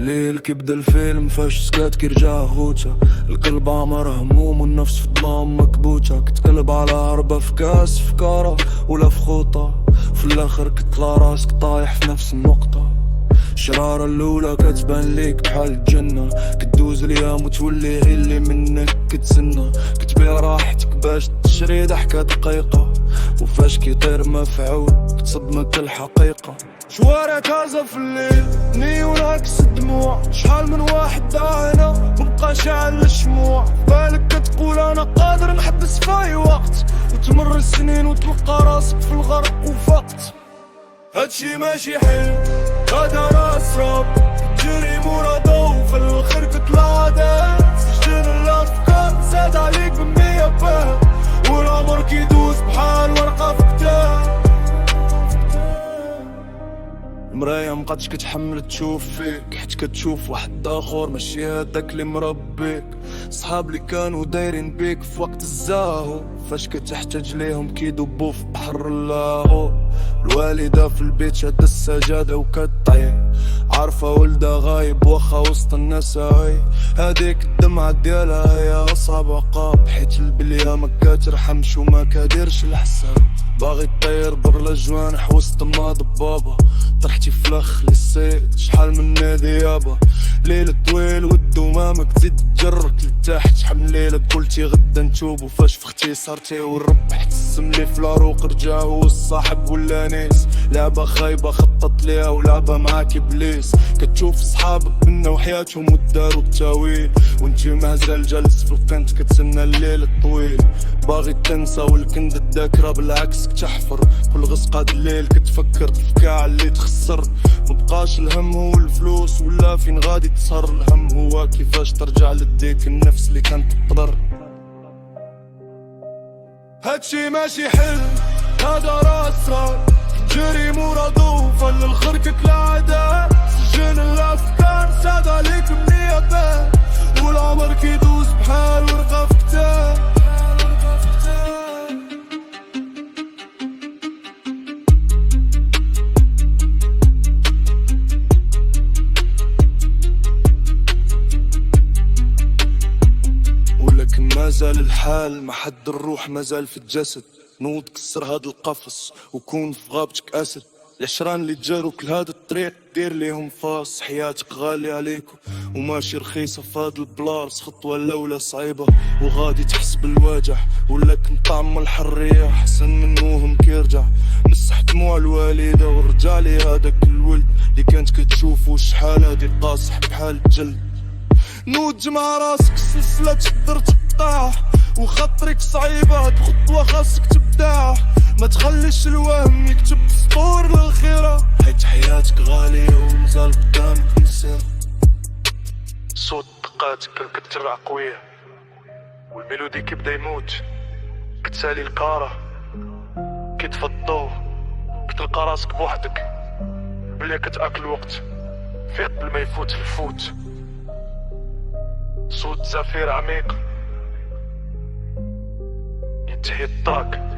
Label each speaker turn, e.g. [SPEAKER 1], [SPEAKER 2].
[SPEAKER 1] الليل كيبدا الفيلم فاش سكات كيرجع غوتا، القلب عمر هموم والنفس في ظلام مكبوتة. كتقلب على هربة في كاس فكارة ولا في خوطة، في الاخر كتطلع راسك طايح في نفس النقطة. الشرارة الاولى كتبان ليك بحال الجنة، كتدوز الايام وتولي غير اللي منك كتسنى. كتبيع راحتك باش تشري ضحكة دقيقة، وفاش كيطير مفعول كتصدمك الحقيقة. شوارع كازا في الليل نيون عكس الدموع، شحال من واحد داعنا مبقى شاعل الشموع. بالك كتقول انا قادر نحبس في اي وقت، وتمر السنين وتلقى راسك في الغرق وفقت. هادشي ماشي حلم هذا راس راب، تجري مورا ضو في الاخر تطلع عادات. سجن الافكار زاد عليك بمية باب، والعمر كيدوز بحال ورقة في كتاب. المراية مبقاتش كتحمل تشوف فيك، حيت كتشوف واحد اخر ماشي هداك اللي مربيك. صحاب اللي كانوا دايرين بيك في وقت الزاهو، فاش كتحتاج ليهم كيدوبو في بحر اللاغو. الوالدة في البيت شادة السجادة وكتطيح، عارفة ولدها غايب واخا وسط الناس هاي. هاديك الدمعة ديالها هي أصعب عقاب، حيت البلية ما كترحمش وما كديرش الحساب. باغي طير بر الجوانح وسط ما ضبابة، طرحتي فلخ للصيد شحال من نادي يابا. ليل طويل والدومامك تزيد تجرك لتحت، شحال من ليلة قلتي غدا نتوب وفاش فختي صارتي والرب حتسم لي في العروق رجع هو الصاحب ولا ناس. لعبة خايبة خطط ليها ولعبة معاك ابليس، كتشوف صحابك منا وحياتهم وداروا التاويل، وانتي مهزل جالس في القنت كتسنى الليل الطويل. باغي تنسى والكند الذاكرة بالعكس كتحفر، كل غسقة الليل كتفكر في كاع اللي تخسر. مبقاش الهم هو الفلوس ولا فين غادي تسهر، الهم هو كيفاش ترجع لديك النفس اللي كانت تضر. هادشي ماشي حلم هذا راس راب، جري مورا ضوفا للخركة العادات. سجن الافكار ساد عليك منية باب، والعمر كيدوز بحال ورقة في كتاب. ولكن مازال الحال ما حد الروح مازال في الجسد. نوض كسر هاد القفص وكون في غابتك اسد. العشران اللي تجاروك لهاد الطريق دير ليهم فاس، حياتك غالية عليكم وماشي رخيصة في هاد البلاص. خطوة الاولى صعيبة وغادي تحس بالوجع، ولكن طعم الحرية حسن منوهم كيرجع. مسح دموع الوالدة ورجع لي هداك الولد اللي كانت كتشوفو شحال هادي قاصح بحال الجلد. نوض جمع راسك السلسلة تقدر تقطع، وخطرك صعيبة بخطوة خاصك تبدع. ما تخليش الوهم يكتب سطور للخيرة، حيت حياتك غالية ومازال قدامك مسيرة. صوت دقاتك كتربع قوية، والميلودي كيبدا يموت. كتسالي الكارة كيطفى الضو، كتلقى راسك بوحدك بلي كتاكل وقت فيق قبل ما يفوت في الفوت. صوت زفير عميق ينتهي الطاق